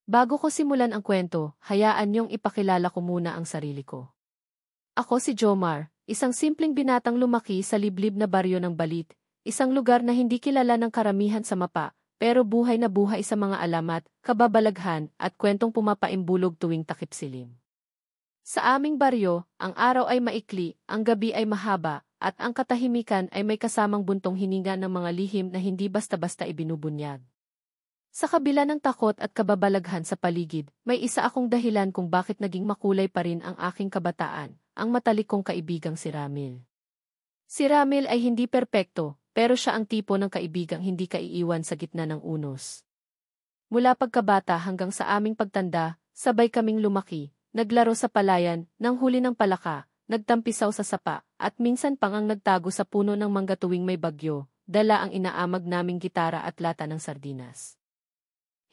Bago ko simulan ang kwento, hayaan niyong ipakilala ko muna ang sarili ko. Ako si Jomar, isang simpleng binatang lumaki sa liblib na baryo ng Balit, isang lugar na hindi kilala ng karamihan sa mapa, pero buhay na buhay sa mga alamat, kababalaghan, at kwentong pumapaimbulog tuwing takip silim. Sa aming baryo, ang araw ay maikli, ang gabi ay mahaba, at ang katahimikan ay may kasamang buntong hininga ng mga lihim na hindi basta-basta ibinubunyag. Sa kabila ng takot at kababalaghan sa paligid, may isa akong dahilan kung bakit naging makulay pa rin ang aking kabataan, ang matalik kong kaibigang si Ramil. Si Ramil ay hindi perpekto, pero siya ang tipo ng kaibigang hindi ka iiwan sa gitna ng unos. Mula pagkabata hanggang sa aming pagtanda, sabay kaming lumaki, naglaro sa palayan, nang huli ng palaka, nagtampisaw sa sapa, at minsan pang ang nagtago sa puno ng mangga tuwing may bagyo, dala ang inaamag naming gitara at lata ng sardinas.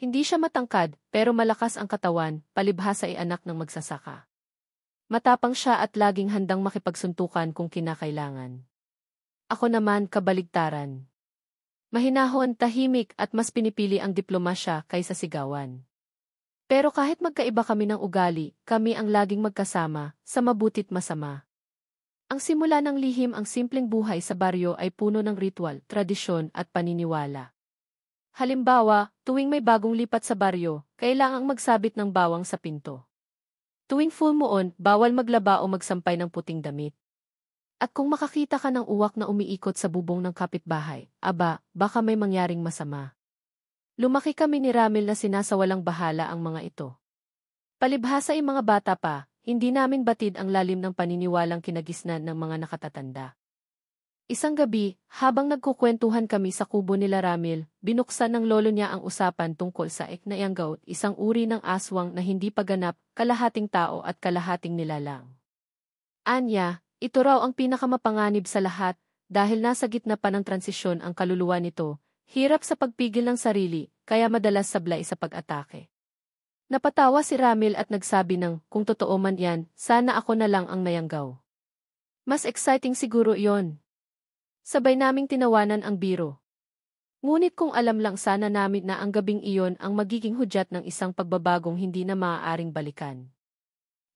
Hindi siya matangkad, pero malakas ang katawan, palibhasa ay anak ng magsasaka. Matapang siya at laging handang makipagsuntukan kung kinakailangan. Ako naman kabaligtaran. Mahinahon, tahimik at mas pinipili ang diplomasya kaysa sigawan. Pero kahit magkaiba kami ng ugali, kami ang laging magkasama, sa mabuti't masama. Ang simula ng lihim ang simpleng buhay sa baryo ay puno ng ritual, tradisyon at paniniwala. Halimbawa, tuwing may bagong lipat sa baryo, kailangang magsabit ng bawang sa pinto. Tuwing full moon, bawal maglaba o magsampay ng puting damit. At kung makakita ka ng uwak na umiikot sa bubong ng kapitbahay, baka may mangyaring masama. Lumaki kami ni Ramil na sinasawalang bahala ang mga ito. Palibhasa ay mga bata pa, hindi namin batid ang lalim ng paniniwalang kinagisnan ng mga nakatatanda. Isang gabi, habang nagkukwentuhan kami sa kubo nila Ramil, binuksan ng lolo niya ang usapan tungkol sa Eknayanggaw, isang uri ng aswang na hindi paganap, kalahating tao at kalahating nilalang. Anya, ito raw ang pinakamapanganib sa lahat, dahil nasa gitna pa ng transisyon ang kaluluwa nito, hirap sa pagpigil ng sarili, kaya madalas sablay sa pag-atake. Napatawa si Ramil at nagsabi ng, kung totoo man yan, sana ako na lang ang nayanggaw. Mas exciting siguro yon. Sabay naming tinawanan ang biro. Ngunit kung alam lang sana namin na ang gabing iyon ang magiging hudyat ng isang pagbabagong hindi na maaaring balikan.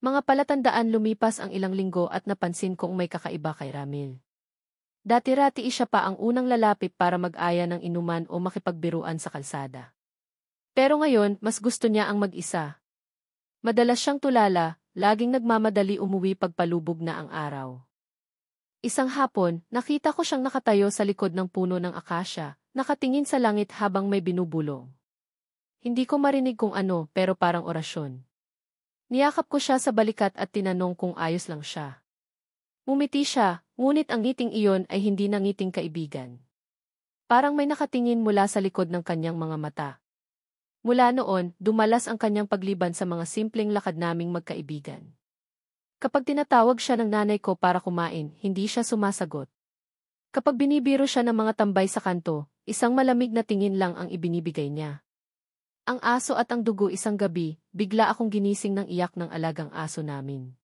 Mga palatandaan lumipas ang ilang linggo at napansin kong may kakaiba kay Ramil. Dati-rati siya pa ang unang lalapit para mag-aya ng inuman o makipagbiruan sa kalsada. Pero ngayon, mas gusto niya ang mag-isa. Madalas siyang tulala, laging nagmamadali umuwi pagpalubog na ang araw. Isang hapon, nakita ko siyang nakatayo sa likod ng puno ng akasya, nakatingin sa langit habang may binubulong. Hindi ko marinig kung ano, pero parang orasyon. Niyakap ko siya sa balikat at tinanong kung ayos lang siya. Ngumiti siya, ngunit ang ngiting iyon ay hindi na ngiting kaibigan. Parang may nakatingin mula sa likod ng kanyang mga mata. Mula noon, dumalas ang kanyang pagliban sa mga simpleng lakad naming magkaibigan. Kapag tinatawag siya ng nanay ko para kumain, hindi siya sumasagot. Kapag binibiro siya ng mga tambay sa kanto, isang malamig na tingin lang ang ibinibigay niya. Ang aso at ang dugo isang gabi, bigla akong ginising ng iyak ng alagang aso namin.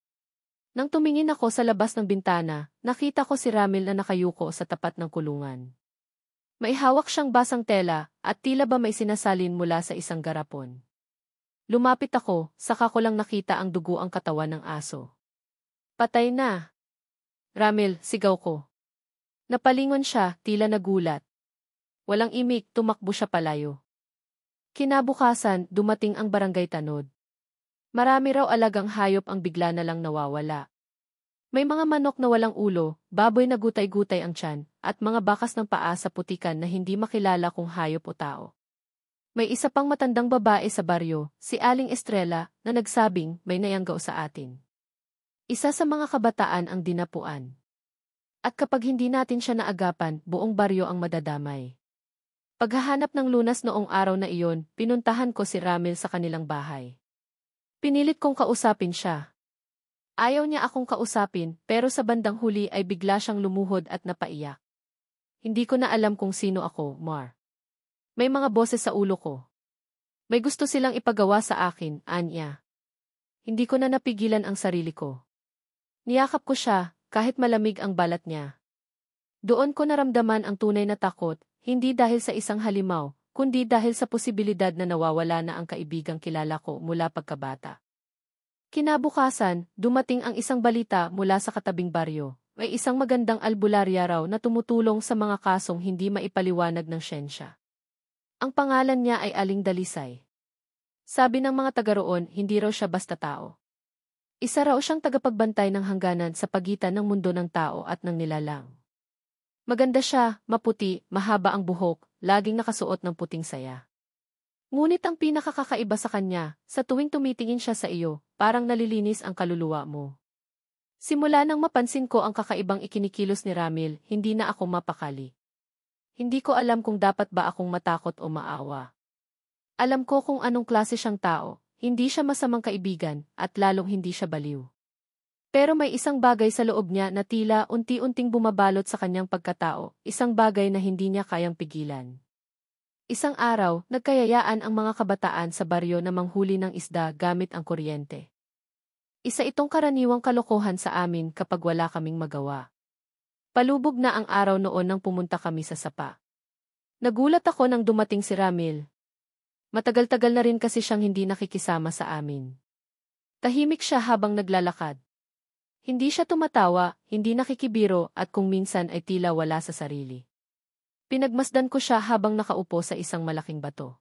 Nang tumingin ako sa labas ng bintana, nakita ko si Ramil na nakayuko sa tapat ng kulungan. May hawak siyang basang tela, at tila ba may sinasalin mula sa isang garapon. Lumapit ako, saka ko lang nakita ang dugo ang katawan ng aso. Patay na. Ramil, sigaw ko. Napalingon siya, tila nagulat. Walang imik, tumakbo siya palayo. Kinabukasan, dumating ang barangay tanod. Marami raw alagang hayop ang bigla na lang nawawala. May mga manok na walang ulo, baboy na gutay-gutay ang tiyan, at mga bakas ng paa sa putikan na hindi makilala kung hayop o tao. May isa pang matandang babae sa baryo, si Aling Estrella, na nagsabing may nayanggaw sa atin. Isa sa mga kabataan ang dinapuan. At kapag hindi natin siya naagapan, buong baryo ang madadamay. Paghahanap ng lunas noong araw na iyon, pinuntahan ko si Ramil sa kanilang bahay. Pinilit kong kausapin siya. Ayaw niya akong kausapin, pero sa bandang huli ay bigla siyang lumuhod at napaiyak. Hindi ko na alam kung sino ako, Mar. May mga boses sa ulo ko. May gusto silang ipagawa sa akin, Anya. Hindi ko na napigilan ang sarili ko. Niyakap ko siya, kahit malamig ang balat niya. Doon ko naramdaman ang tunay na takot, hindi dahil sa isang halimaw, kundi dahil sa posibilidad na nawawala na ang kaibigang kilala ko mula pagkabata. Kinabukasan, dumating ang isang balita mula sa katabing baryo. May isang magandang albularya raw na tumutulong sa mga kasong hindi maipaliwanag ng siyensya. Ang pangalan niya ay Aling Dalisay. Sabi ng mga taga roon, hindi raw siya basta tao. Isa raw siyang tagapagbantay ng hangganan sa pagitan ng mundo ng tao at ng nilalang. Maganda siya, maputi, mahaba ang buhok, laging nakasuot ng puting saya. Ngunit ang pinakakakaiba sa kanya, sa tuwing tumitingin siya sa iyo, parang nalilinis ang kaluluwa mo. Simula nang mapansin ko ang kakaibang ikinikilos ni Ramil, hindi na ako mapakali. Hindi ko alam kung dapat ba akong matakot o maawa. Alam ko kung anong klase siyang tao, hindi siya masamang kaibigan, at lalong hindi siya baliw. Pero may isang bagay sa loob niya na tila unti-unting bumabalot sa kanyang pagkatao, isang bagay na hindi niya kayang pigilan. Isang araw, nagkayayaan ang mga kabataan sa baryo na manghuli ng isda gamit ang kuryente. Isa itong karaniwang kalokohan sa amin kapag wala kaming magawa. Palubog na ang araw noon nang pumunta kami sa sapa. Nagulat ako nang dumating si Ramil. Matagal-tagal na rin kasi siyang hindi nakikisama sa amin. Tahimik siya habang naglalakad. Hindi siya tumatawa, hindi nakikibiro at kung minsan ay tila wala sa sarili. Pinagmasdan ko siya habang nakaupo sa isang malaking bato.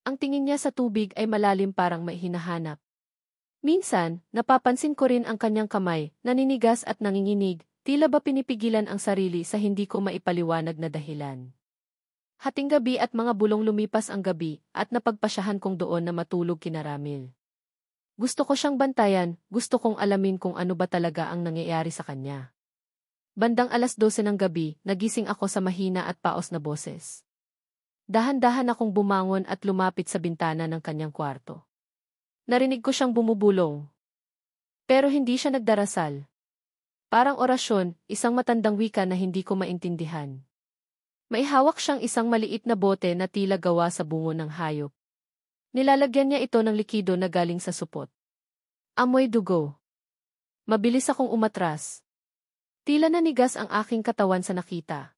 Ang tingin niya sa tubig ay malalim parang may hinahanap. Minsan, napapansin ko rin ang kanyang kamay, naninigas at nanginginig, tila ba pinipigilan ang sarili sa hindi ko maipaliwanag na dahilan. Hating gabi at mga bulong lumipas ang gabi at napagpasyahan kong doon na matulog kina Ramil. Gusto ko siyang bantayan, gusto kong alamin kung ano ba talaga ang nangyayari sa kanya. Bandang 12:00 ng gabi, nagising ako sa mahina at paos na boses. Dahan-dahan akong bumangon at lumapit sa bintana ng kanyang kwarto. Narinig ko siyang bumubulong. Pero hindi siya nagdarasal. Parang orasyon, isang matandang wika na hindi ko maintindihan. May hawak siyang isang maliit na bote na tila gawa sa bungo ng hayop. Nilalagyan niya ito ng likido na galing sa supot. Amoy dugo. Mabilis akong umatras. Tila nanigas ang aking katawan sa nakita.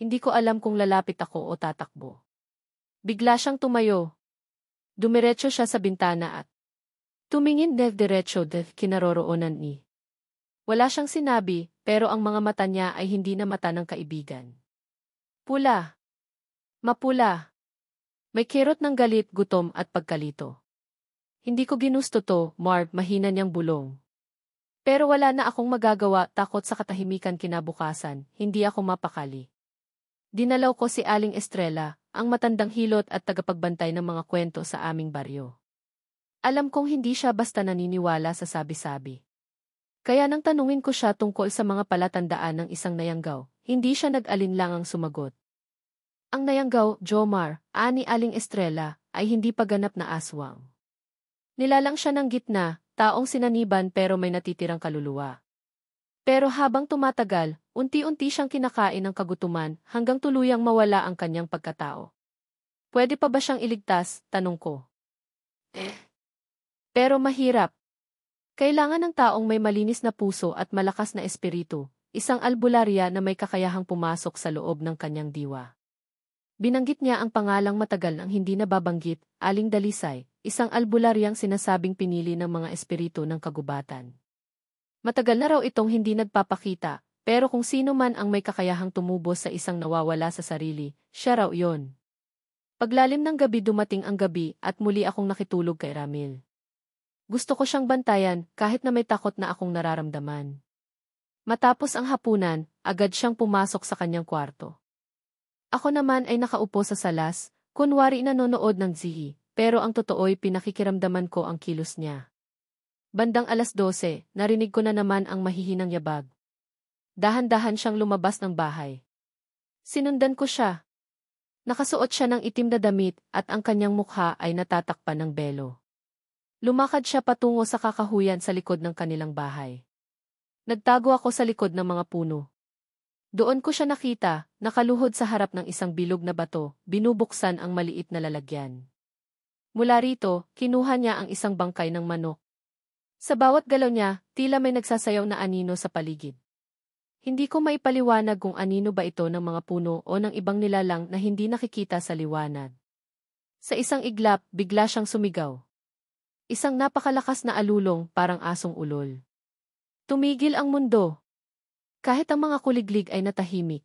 Hindi ko alam kung lalapit ako o tatakbo. Bigla siyang tumayo. Dumiretso siya sa bintana at tumingin diretso kinaroroonan ni. Wala siyang sinabi, pero ang mga mata niya ay hindi na mata ng kaibigan. Pula. Mapula. May kirot ng galit, gutom at pagkalito. Hindi ko ginusto to, Marv, mahina niyang bulong. Pero wala na akong magagawa, takot sa katahimikan kinabukasan, hindi ako mapakali. Dinalaw ko si Aling Estrella, ang matandang hilot at tagapagbantay ng mga kwento sa aming baryo. Alam kong hindi siya basta naniniwala sa sabi-sabi. Kaya nang tanungin ko siya tungkol sa mga palatandaan ng isang nayanggaw, hindi siya nag-alinlangang sumagot. Ang nayanggaw, Jomar, ani Aling Estrella, ay hindi pa ganap na aswang. Nilalang siya ng gitna, taong sinaniban pero may natitirang kaluluwa. Pero habang tumatagal, unti-unti siyang kinakain ng kagutuman hanggang tuluyang mawala ang kanyang pagkatao. Pwede pa ba siyang iligtas, tanong ko. Pero mahirap. Kailangan ng taong may malinis na puso at malakas na espiritu, isang albularya na may kakayahang pumasok sa loob ng kanyang diwa. Binanggit niya ang pangalang matagal nang hindi nababanggit, Aling Dalisay, isang albularyang sinasabing pinili ng mga espiritu ng kagubatan. Matagal na raw itong hindi nagpapakita, pero kung sino man ang may kakayahang tumubos sa isang nawawala sa sarili, siya raw yon. Paglalim ng gabi dumating ang gabi at muli akong nakitulog kay Ramil. Gusto ko siyang bantayan kahit na may takot na akong nararamdaman. Matapos ang hapunan, agad siyang pumasok sa kanyang kwarto. Ako naman ay nakaupo sa salas, kunwari nanonood ng TV, pero ang totoo'y pinakikiramdaman ko ang kilos niya. Bandang 12:00, narinig ko na naman ang mahihinang yabag. Dahan-dahan siyang lumabas ng bahay. Sinundan ko siya. Nakasuot siya ng itim na damit at ang kanyang mukha ay natatakpan ng belo. Lumakad siya patungo sa kakahuyan sa likod ng kanilang bahay. Nagtago ako sa likod ng mga puno. Doon ko siya nakita, nakaluhod sa harap ng isang bilog na bato, binubuksan ang maliit na lalagyan. Mula rito, kinuha niya ang isang bangkay ng manok. Sa bawat galaw niya, tila may nagsasayaw na anino sa paligid. Hindi ko maipaliwanag kung anino ba ito ng mga puno o ng ibang nilalang na hindi nakikita sa liwanag. Sa isang iglap, bigla siyang sumigaw. Isang napakalakas na alulong, parang asong ulol. Tumigil ang mundo. Kahit ang mga kuliglig ay natahimik.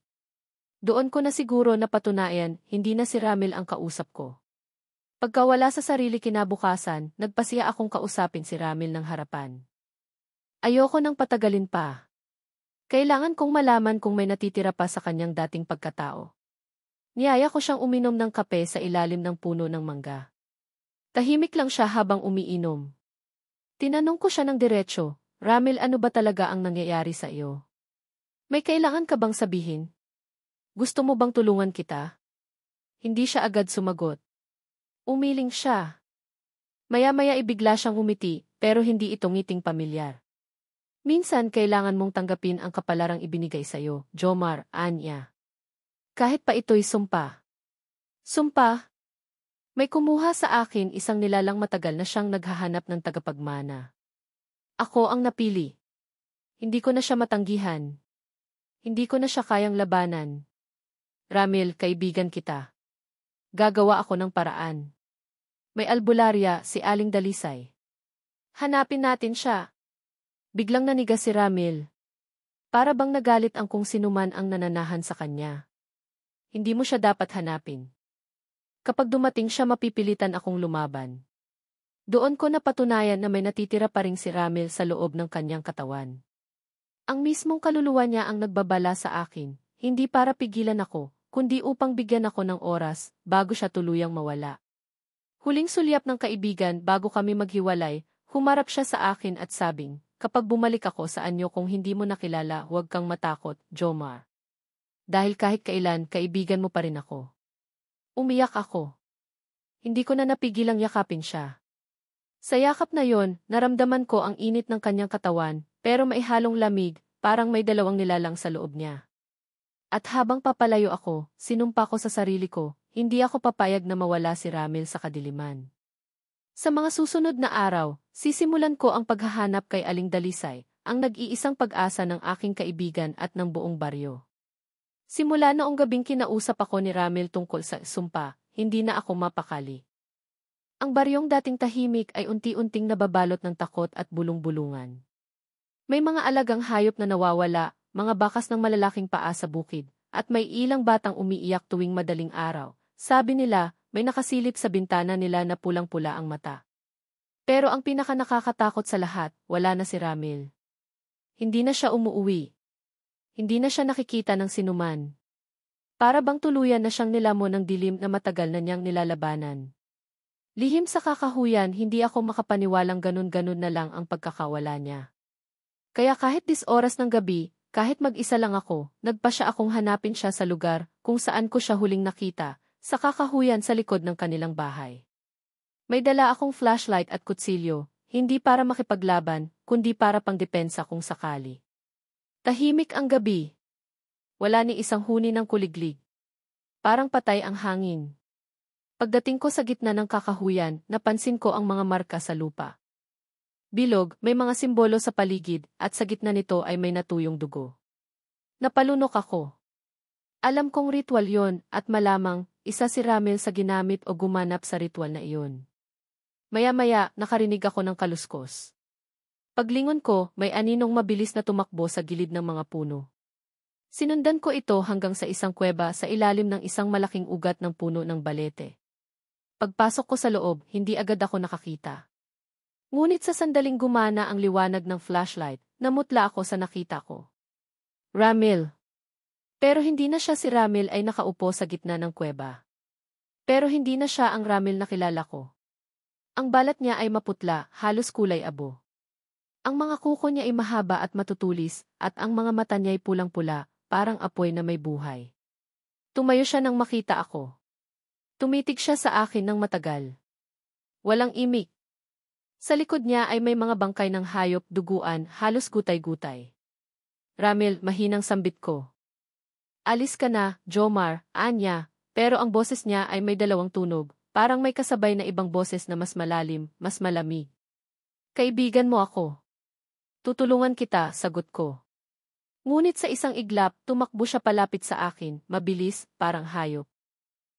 Doon ko na siguro napatunayan, hindi na si Ramil ang kausap ko. Pagkawala sa sarili kinabukasan, nagpasiya akong kausapin si Ramil ng harapan. Ayoko nang patagalin pa. Kailangan kong malaman kung may natitira pa sa kanyang dating pagkatao. Niyaya ko siyang uminom ng kape sa ilalim ng puno ng mangga. Tahimik lang siya habang umiinom. Tinanong ko siya ng diretsyo, Ramil, ano ba talaga ang nangyayari sa iyo? May kailangan ka bang sabihin? Gusto mo bang tulungan kita? Hindi siya agad sumagot. Umiling siya. Maya-maya ibigla siyang umiti, pero hindi ito ngiting pamilyar. Minsan kailangan mong tanggapin ang kapalarang ibinigay sa'yo, Jomar, anya. Kahit pa ito'y sumpa. Sumpa? May kumuha sa akin isang nilalang matagal na siyang naghahanap ng tagapagmana. Ako ang napili. Hindi ko na siya matanggihan. Hindi ko na siya kayang labanan. Ramil, kaibigan kita. Gagawa ako ng paraan. May albularya, si Aling Dalisay. Hanapin natin siya. Biglang nanigas si Ramil. Para bang nagalit ang kung sinuman ang nananahan sa kanya. Hindi mo siya dapat hanapin. Kapag dumating siya mapipilitan akong lumaban. Doon ko napatunayan na may natitira pa ring si Ramil sa loob ng kanyang katawan. Ang mismong kaluluwa niya ang nagbabala sa akin, hindi para pigilan ako, kundi upang bigyan ako ng oras, bago siya tuluyang mawala. Huling sulyap ng kaibigan bago kami maghiwalay, humarap siya sa akin at sabing, kapag bumalik ako sa anyo kung hindi mo nakilala, huwag kang matakot, Jomar. Dahil kahit kailan, kaibigan mo pa rin ako. Umiyak ako. Hindi ko na napigilang yakapin siya. Sa yakap na yon, naramdaman ko ang init ng kanyang katawan, pero may halong lamig, parang may dalawang nilalang sa loob niya. At habang papalayo ako, sinumpa ko sa sarili ko, hindi ako papayag na mawala si Ramil sa kadiliman. Sa mga susunod na araw, sisimulan ko ang paghahanap kay Aling Dalisay, ang nag-iisang pag-asa ng aking kaibigan at ng buong baryo. Simula noong gabing kinausap ako ni Ramil tungkol sa sumpa, hindi na ako mapakali. Ang baryong dating tahimik ay unti-unting nababalot ng takot at bulong-bulungan. May mga alagang hayop na nawawala, mga bakas ng malalaking paa sa bukid, at may ilang batang umiiyak tuwing madaling araw. Sabi nila, may nakasilip sa bintana nila na pulang-pula ang mata. Pero ang pinaka-nakakatakot sa lahat, wala na si Ramil. Hindi na siya umuuwi. Hindi na siya nakikita ng sinuman. Para bang tuluyan na siyang nilamon ng dilim na matagal na niyang nilalabanan. Lihim sa kakahuyan, hindi ako makapaniwalang ganun-ganun na lang ang pagkakawala niya. Kaya kahit 10 oras ng gabi, kahit mag-isa lang ako, nagpasya akong hanapin siya sa lugar kung saan ko siya huling nakita, sa kakahuyan sa likod ng kanilang bahay. May dala akong flashlight at kutsilyo, hindi para makipaglaban, kundi para pangdepensa kung sakali. Tahimik ang gabi. Wala ni isang huni ng kuliglig. Parang patay ang hangin. Pagdating ko sa gitna ng kakahuyan, napansin ko ang mga marka sa lupa. Bilog, may mga simbolo sa paligid, at sa gitna nito ay may natuyong dugo. Napalunok ako. Alam kong ritual yon, at malamang, isa si Ramil sa ginamit o gumanap sa ritual na iyon. Maya-maya, nakarinig ako ng kaluskos. Paglingon ko, may aninong mabilis na tumakbo sa gilid ng mga puno. Sinundan ko ito hanggang sa isang kuweba sa ilalim ng isang malaking ugat ng puno ng balete. Pagpasok ko sa loob, hindi agad ako nakakita. Ngunit sa sandaling gumana ang liwanag ng flashlight, namutla ako sa nakita ko. Ramil. Pero hindi na siya si Ramil ay nakaupo sa gitna ng kuweba. Pero hindi na siya ang Ramil na kilala ko. Ang balat niya ay maputla, halos kulay abo. Ang mga kuko niya ay mahaba at matutulis, at ang mga mata niya ay pulang-pula, parang apoy na may buhay. Tumayo siya nang makita ako. Tumitig siya sa akin ng matagal. Walang imik. Sa likod niya ay may mga bangkay ng hayop, duguan, halos gutay-gutay. Ramil, mahinang sambit ko. Alis ka na, Jomar, anya, pero ang boses niya ay may dalawang tunog, parang may kasabay na ibang boses na mas malalim, mas malamig. Kaibigan mo ako. Tutulungan kita, sagot ko. Ngunit sa isang iglap, tumakbo siya palapit sa akin, mabilis, parang hayop.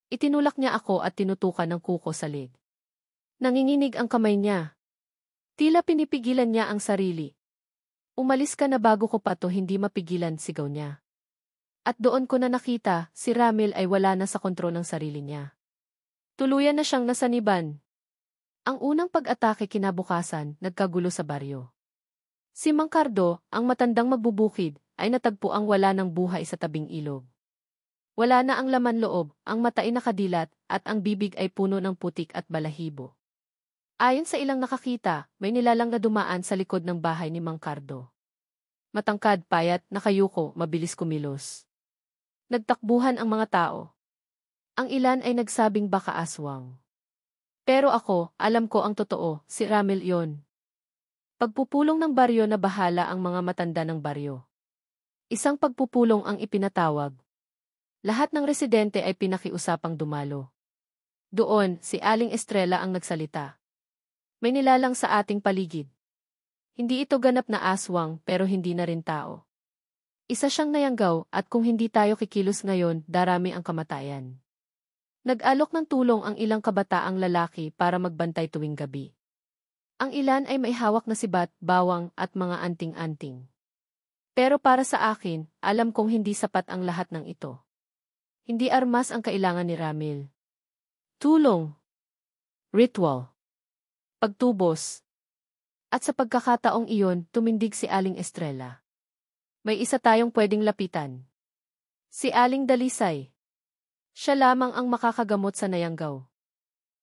Itinulak niya ako at tinutukan ng kuko sa leg. Nanginginig ang kamay niya. Tila pinipigilan niya ang sarili. Umalis ka na bago ko pa to hindi mapigilan, sigaw niya. At doon ko na nakita, si Ramil ay wala na sa kontrol ng sarili niya. Tuluyan na siyang nasaniban. Ang unang pag-atake kinabukasan, nagkagulo sa baryo. Si Mang Cardo, ang matandang magbubukid, ay natagpo ang wala ng buhay sa tabing ilog. Wala na ang laman loob, ang mata ay nakadilat, at ang bibig ay puno ng putik at balahibo. Ayon sa ilang nakakita, may nilalang na dumaan sa likod ng bahay ni Mang Cardo. Matangkad, payat, nakayuko, mabilis kumilos. Nagtakbuhan ang mga tao. Ang ilan ay nagsabing baka aswang. Pero ako, alam ko ang totoo, si Ramil yon. Pagpupulong ng baryo na bahala ang mga matanda ng baryo. Isang pagpupulong ang ipinatawag. Lahat ng residente ay pinakiusapang dumalo. Doon, si Aling Estrella ang nagsalita. May nilalang sa ating paligid. Hindi ito ganap na aswang pero hindi na rin tao. Isa siyang nayanggaw at kung hindi tayo kikilos ngayon, darami ang kamatayan. Nag-alok ng tulong ang ilang kabataang lalaki para magbantay tuwing gabi. Ang ilan ay may hawak na sibat, bawang at mga anting-anting. Pero para sa akin, alam kong hindi sapat ang lahat ng ito. Hindi armas ang kailangan ni Ramil. Tulong. Ritual. Pagtubos. At sa pagkakataong iyon, tumindig si Aling Estrella. May isa tayong pwedeng lapitan. Si Aling Dalisay. Siya lamang ang makakagamot sa nayanggaw.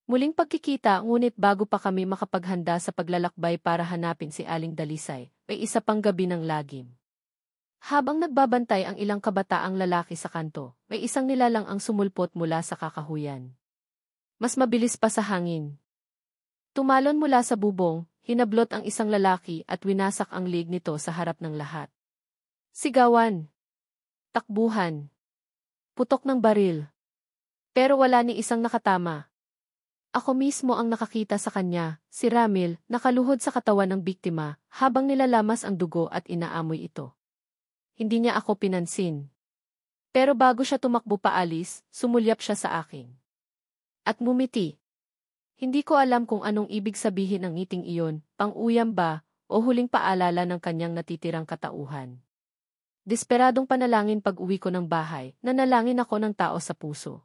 Muling pagkikita ngunit bago pa kami makapaghanda sa paglalakbay para hanapin si Aling Dalisay, may isa pang gabi ng lagim. Habang nagbabantay ang ilang kabataang lalaki sa kanto, may isang nilalang ang sumulpot mula sa kakahuyan. Mas mabilis pa sa hangin. Tumalon mula sa bubong, hinablot ang isang lalaki at winasak ang leg nito sa harap ng lahat. Sigawan. Takbuhan. Putok ng baril. Pero wala ni isang nakatama. Ako mismo ang nakakita sa kanya, si Ramil, nakaluhod sa katawan ng biktima, habang nilalamas ang dugo at inaamoy ito. Hindi niya ako pinansin. Pero bago siya tumakbo paalis, sumulyap siya sa akin. At ngumiti. Hindi ko alam kung anong ibig sabihin ng ngiting iyon, pang-uyam ba, o huling paalala ng kanyang natitirang katauhan. Desperadong panalangin pag-uwi ko ng bahay, nanalangin ako ng tao sa puso.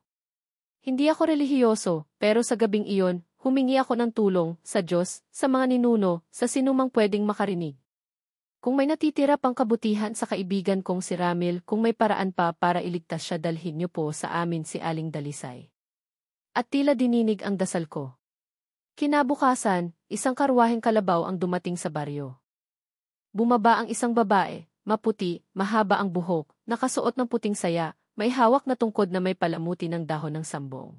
Hindi ako relihiyoso, pero sa gabing iyon, humingi ako ng tulong, sa Diyos, sa mga ninuno, sa sinumang pwedeng makarinig. Kung may natitira pang kabutihan sa kaibigan kong si Ramil, kung may paraan pa para iligtas siya, dalhin niyo po sa amin si Aling Dalisay. At tila dininig ang dasal ko. Kinabukasan, isang karwaheng kalabaw ang dumating sa baryo. Bumaba ang isang babae, maputi, mahaba ang buhok, nakasuot ng puting saya, may hawak na tungkod na may palamuti ng dahon ng sambong.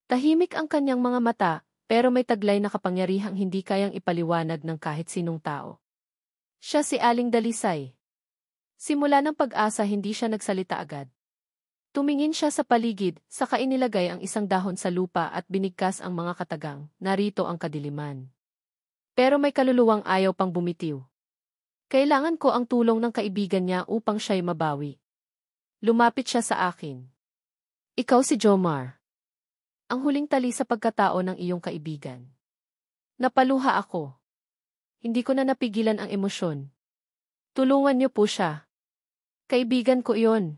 Tahimik ang kanyang mga mata, pero may taglay na kapangyarihang hindi kayang ipaliwanag ng kahit sinong tao. Siya si Aling Dalisay. Simula ng pag-asa hindi siya nagsalita agad. Tumingin siya sa paligid, saka inilagay ang isang dahon sa lupa at binigkas ang mga katagang, narito ang kadiliman. Pero may kaluluwang ayaw pang bumitiw. Kailangan ko ang tulong ng kaibigan niya upang siya'y mabawi. Lumapit siya sa akin. Ikaw si Jomar. Ang huling tali sa pagkatao ng iyong kaibigan. Napaluha ako. Hindi ko na napigilan ang emosyon. Tulungan niyo po siya. Kaibigan ko iyon.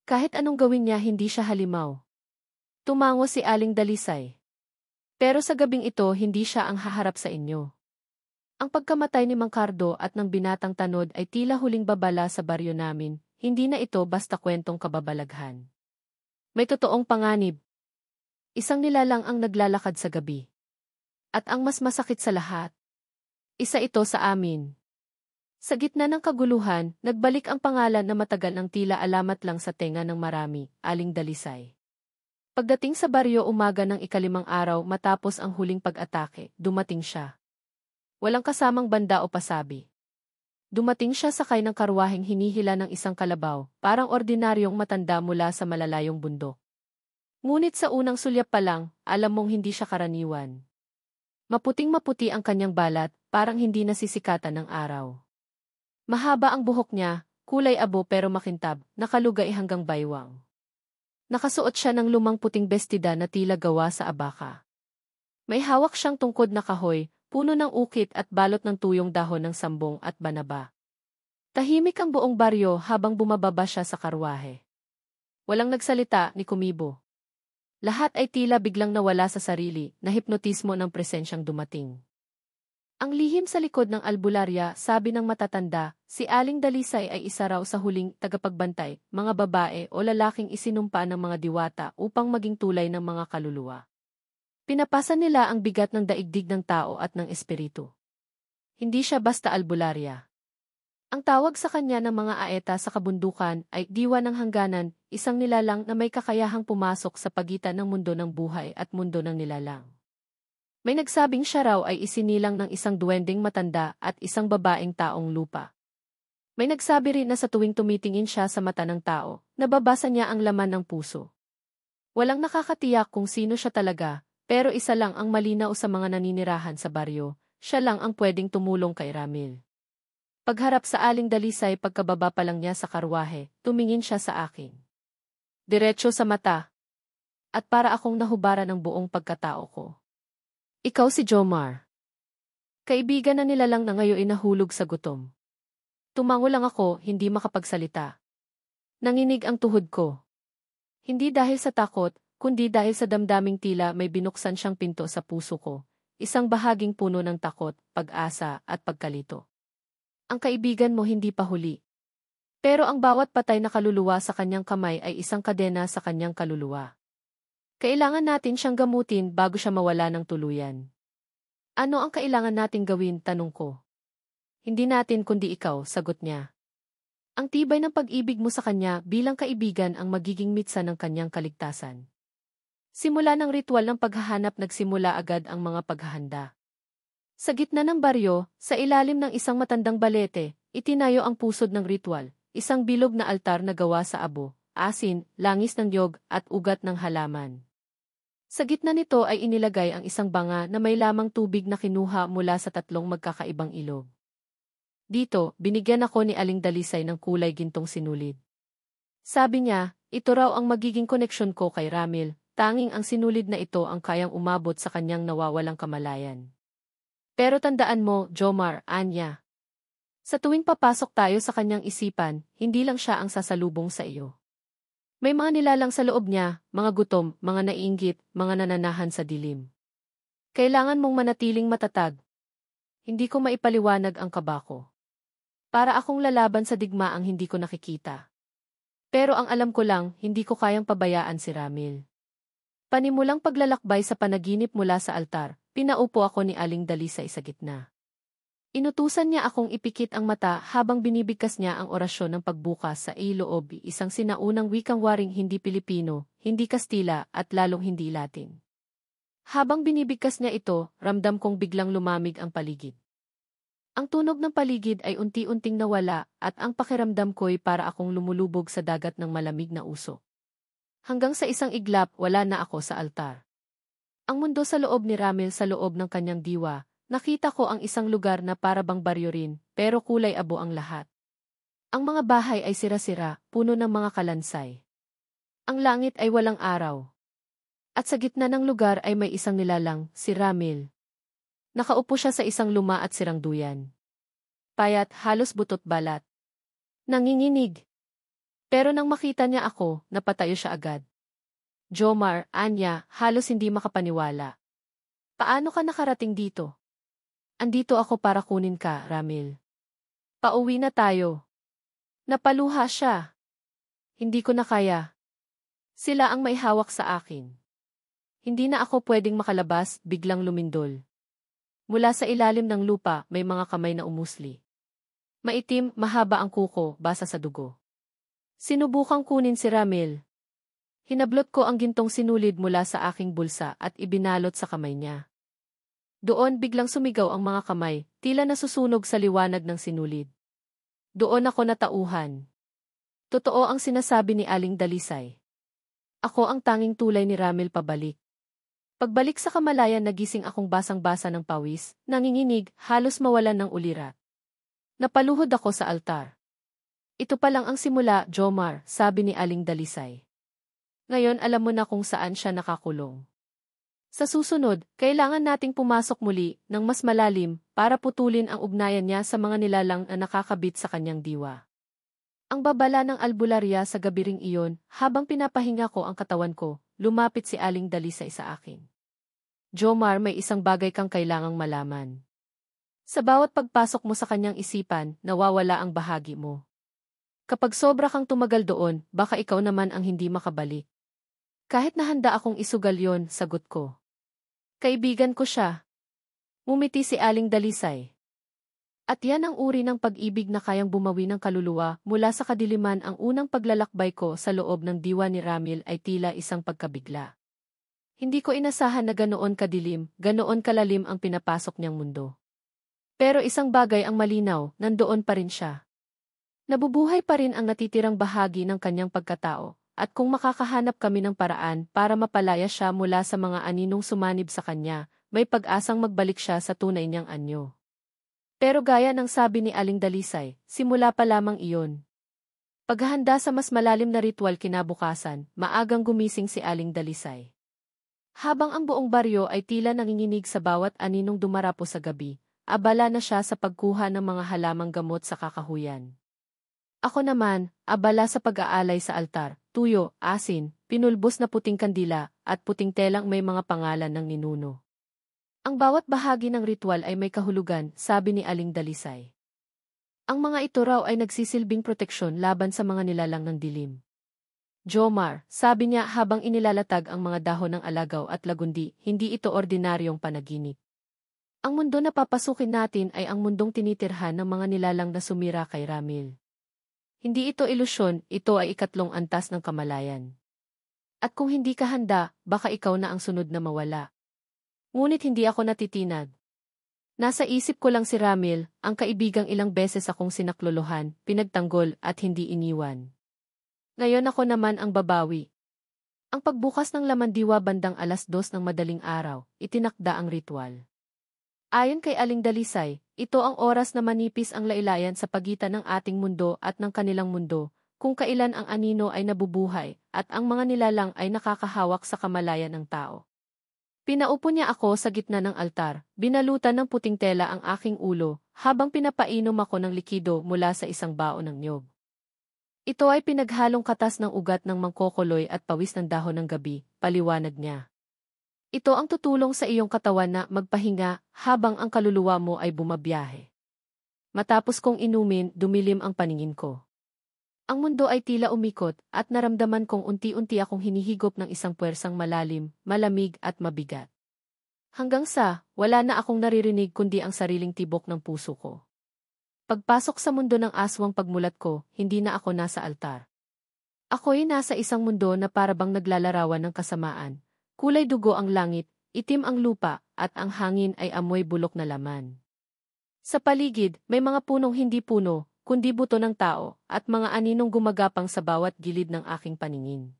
Kahit anong gawin niya hindi siya halimaw. Tumango si Aling Dalisay. Pero sa gabing ito hindi siya ang haharap sa inyo. Ang pagkamatay ni Mang Cardo at ng binatang tanod ay tila huling babala sa baryo namin. Hindi na ito basta kwentong kababalaghan. May totoong panganib. Isang nilalang ang naglalakad sa gabi. At ang mas masakit sa lahat, isa ito sa amin. Sa gitna ng kaguluhan, nagbalik ang pangalan na matagal ng tila alamat lang sa tenga ng marami, Aling Dalisay. Pagdating sa baryo umaga ng ikalimang araw matapos ang huling pag-atake, dumating siya. Walang kasamang banda o pasabi. Dumating siya sakay ng karwaheng hinihila ng isang kalabaw, parang ordinaryong matanda mula sa malalayong bundok. Ngunit sa unang sulyap pa lang, alam mong hindi siya karaniwan. Maputing-maputi ang kanyang balat, parang hindi nasisikatan ng araw. Mahaba ang buhok niya, kulay abo pero makintab, nakalugay hanggang baywang. Nakasuot siya ng lumang puting bestida na tila gawa sa abaka. May hawak siyang tungkod na kahoy, puno ng ukit at balot ng tuyong dahon ng sambong at banaba. Tahimik ang buong baryo habang bumababa siya sa karwahe. Walang nagsalita ni kumibo. Lahat ay tila biglang nawala sa sarili, na hipnotismo ng presensyang dumating. Ang lihim sa likod ng albularya, sabi ng matatanda, si Aling Dalisay ay isa raw sa huling tagapagbantay, mga babae o lalaking isinumpa ng mga diwata upang maging tulay ng mga kaluluwa. Pinapasa nila ang bigat ng daigdig ng tao at ng espiritu. Hindi siya basta albularya. Ang tawag sa kanya ng mga aeta sa kabundukan ay diwa ng hangganan, isang nilalang na may kakayahang pumasok sa pagitan ng mundo ng buhay at mundo ng nilalang. May nagsabing siya raw ay isinilang ng isang duwending matanda at isang babaeng taong lupa. May nagsabi rin na sa tuwing tumitingin siya sa mata ng tao, nababasa niya ang laman ng puso. Walang nakakatiyak kung sino siya talaga, pero isa lang ang malinaw sa mga naninirahan sa baryo, siya lang ang pwedeng tumulong kay Ramil. Pagharap sa Aling Dalisay pagkababa pa lang niya sa karwahe, tumingin siya sa akin. Diretso sa mata. At para akong nahubara ng buong pagkatao ko. Ikaw si Jomar. Kaibigan na nilalang na ngayon nahulog sa gutom. Tumango lang ako, hindi makapagsalita. Nanginig ang tuhod ko. Hindi dahil sa takot, kundi dahil sa damdaming tila may binuksan siyang pinto sa puso ko. Isang bahaging puno ng takot, pag-asa at pagkalito. Ang kaibigan mo hindi pa huli. Pero ang bawat patay na kaluluwa sa kanyang kamay ay isang kadena sa kanyang kaluluwa. Kailangan natin siyang gamutin bago siya mawala ng tuluyan. Ano ang kailangan nating gawin, tanong ko. Hindi natin kundi ikaw, sagot niya. Ang tibay ng pag-ibig mo sa kanya bilang kaibigan ang magiging mitsa ng kanyang kaligtasan. Simula ng ritual ng paghahanap nagsimula agad ang mga paghahanda. Sa gitna ng baryo, sa ilalim ng isang matandang balete, itinayo ang pusod ng ritual, isang bilog na altar na gawa sa abo, asin, langis ng niyog, at ugat ng halaman. Sa gitna nito ay inilagay ang isang banga na may lamang tubig na kinuha mula sa tatlong magkakaibang ilog. Dito, binigyan ako ni Aling Dalisay ng kulay gintong sinulid. Sabi niya, ito raw ang magiging koneksyon ko kay Ramil, tanging ang sinulid na ito ang kayang umabot sa kanyang nawawalang kamalayan. Pero tandaan mo, Jomar, anya. Sa tuwing papasok tayo sa kanyang isipan, hindi lang siya ang sasalubong sa iyo. May mga nilalang sa loob niya, mga gutom, mga naiinggit, mga nananahan sa dilim. Kailangan mong manatiling matatag. Hindi ko maipaliwanag ang kaba ko. Para akong lalaban sa digmaang hindi ko nakikita. Pero ang alam ko lang, hindi ko kayang pabayaan si Ramil. Panimulang paglalakbay sa panaginip mula sa altar. Pinaupo ako ni Aling Dalisay sa gitna. Inutusan niya akong ipikit ang mata habang binibigkas niya ang orasyon ng pagbukas sa iloob, isang sinaunang wikang waring hindi Pilipino, hindi Kastila at lalong hindi Latin. Habang binibigkas niya ito, ramdam kong biglang lumamig ang paligid. Ang tunog ng paligid ay unti-unting nawala at ang pakiramdam ko'y para akong lumulubog sa dagat ng malamig na usok. Hanggang sa isang iglap, wala na ako sa altar. Ang mundo sa loob ni Ramil sa loob ng kanyang diwa, nakita ko ang isang lugar na para bang baryo rin, pero kulay abo ang lahat. Ang mga bahay ay sira-sira, puno ng mga kalansay. Ang langit ay walang araw. At sa gitna ng lugar ay may isang nilalang, si Ramil. Nakaupo siya sa isang luma at sirang duyan. Payat, halos butot balat. Nanginginig. Pero nang makita niya ako, napatayo siya agad. Jomar, anya, halos hindi makapaniwala. Paano ka nakarating dito? Andito ako para kunin ka, Ramil. Pauwi na tayo. Napaluha siya. Hindi ko na kaya. Sila ang may hawak sa akin. Hindi na ako pwedeng makalabas, biglang lumindol. Mula sa ilalim ng lupa, may mga kamay na umusli. Maitim, mahaba ang kuko, basa sa dugo. Sinubukang kunin si Ramil. Hinablot ko ang gintong sinulid mula sa aking bulsa at ibinalot sa kamay niya. Doon biglang sumigaw ang mga kamay, tila nasusunog sa liwanag ng sinulid. Doon ako natauhan. Totoo ang sinasabi ni Aling Dalisay. Ako ang tanging tulay ni Ramil pabalik. Pagbalik sa kamalayan nagising akong basang-basa ng pawis, nanginginig, halos mawalan ng ulirat. Napaluhod ako sa altar. Ito pa lang ang simula, Jomar, sabi ni Aling Dalisay. Ngayon alam mo na kung saan siya nakakulong. Sa susunod, kailangan nating pumasok muli ng mas malalim para putulin ang ugnayan niya sa mga nilalang na nakakabit sa kanyang diwa. Ang babala ng albularya sa gabi ring iyon, habang pinapahinga ko ang katawan ko, lumapit si Aling Dalisay sa akin. Jomar, may isang bagay kang kailangang malaman. Sa bawat pagpasok mo sa kanyang isipan, nawawala ang bahagi mo. Kapag sobra kang tumagal doon, baka ikaw naman ang hindi makabalik. Kahit na handa akong isugal yon, sagot ko. Kaibigan ko siya. Ngumiti si Aling Dalisay. At yan ang uri ng pag-ibig na kayang bumawi ng kaluluwa mula sa kadiliman. Ang unang paglalakbay ko sa loob ng diwa ni Ramil ay tila isang pagkabigla. Hindi ko inasahan na ganoon kadilim, ganoon kalalim ang pinapasok niyang mundo. Pero isang bagay ang malinaw, nandoon pa rin siya. Nabubuhay pa rin ang natitirang bahagi ng kanyang pagkatao, at kung makakahanap kami ng paraan para mapalaya siya mula sa mga aninong sumanib sa kanya, may pag-asang magbalik siya sa tunay niyang anyo. Pero gaya ng sabi ni Aling Dalisay, simula pa lamang iyon. Paghahanda sa mas malalim na ritual kinabukasan, maagang gumising si Aling Dalisay. Habang ang buong baryo ay tila nanginginig sa bawat aninong dumarapo sa gabi, abala na siya sa pagkuha ng mga halamang gamot sa kakahuyan. Ako naman, abala sa pag-aalay sa altar, tuyo, asin, pinulbos na puting kandila, at puting telang may mga pangalan ng ninuno. Ang bawat bahagi ng ritual ay may kahulugan, sabi ni Aling Dalisay. Ang mga ito raw ay nagsisilbing proteksyon laban sa mga nilalang ng dilim. Jomar, sabi niya habang inilalatag ang mga dahon ng alagaw at lagundi, hindi ito ordinaryong panaginip. Ang mundo na papasukin natin ay ang mundong tinitirhan ng mga nilalang na sumira kay Ramil. Hindi ito ilusyon, ito ay ikatlong antas ng kamalayan. At kung hindi ka handa, baka ikaw na ang sunod na mawala. Ngunit hindi ako natitinag. Nasa isip ko lang si Ramil, ang kaibigang ilang beses akong sinaklolohan, pinagtanggol at hindi iniwan. Ngayon ako naman ang babawi. Ang pagbukas ng lamandiwa bandang 2:00 ng madaling araw, itinakda ang ritual. Ayon kay Aling Dalisay, ito ang oras na manipis ang lailayan sa pagitan ng ating mundo at ng kanilang mundo, kung kailan ang anino ay nabubuhay at ang mga nilalang ay nakakahawak sa kamalayan ng tao. Pinaupo niya ako sa gitna ng altar, binalutan ng puting tela ang aking ulo, habang pinapainom ako ng likido mula sa isang baon ng niyog. Ito ay pinaghalong katas ng ugat ng mangkokoloy at pawis ng dahon ng gabi, paliwanag niya. Ito ang tutulong sa iyong katawan na magpahinga habang ang kaluluwa mo ay bumabiyahe. Matapos kong inumin, dumilim ang paningin ko. Ang mundo ay tila umikot at naramdaman kong unti-unti akong hinihigop ng isang puwersang malalim, malamig at mabigat. Hanggang sa, wala na akong naririnig kundi ang sariling tibok ng puso ko. Pagpasok sa mundo ng aswang pagmulat ko, hindi na ako nasa altar. Ako'y nasa isang mundo na parabang naglalarawan ng kasamaan. Kulay dugo ang langit, itim ang lupa, at ang hangin ay amoy bulok na laman. Sa paligid, may mga punong hindi puno, kundi buto ng tao, at mga aninong gumagapang sa bawat gilid ng aking paningin.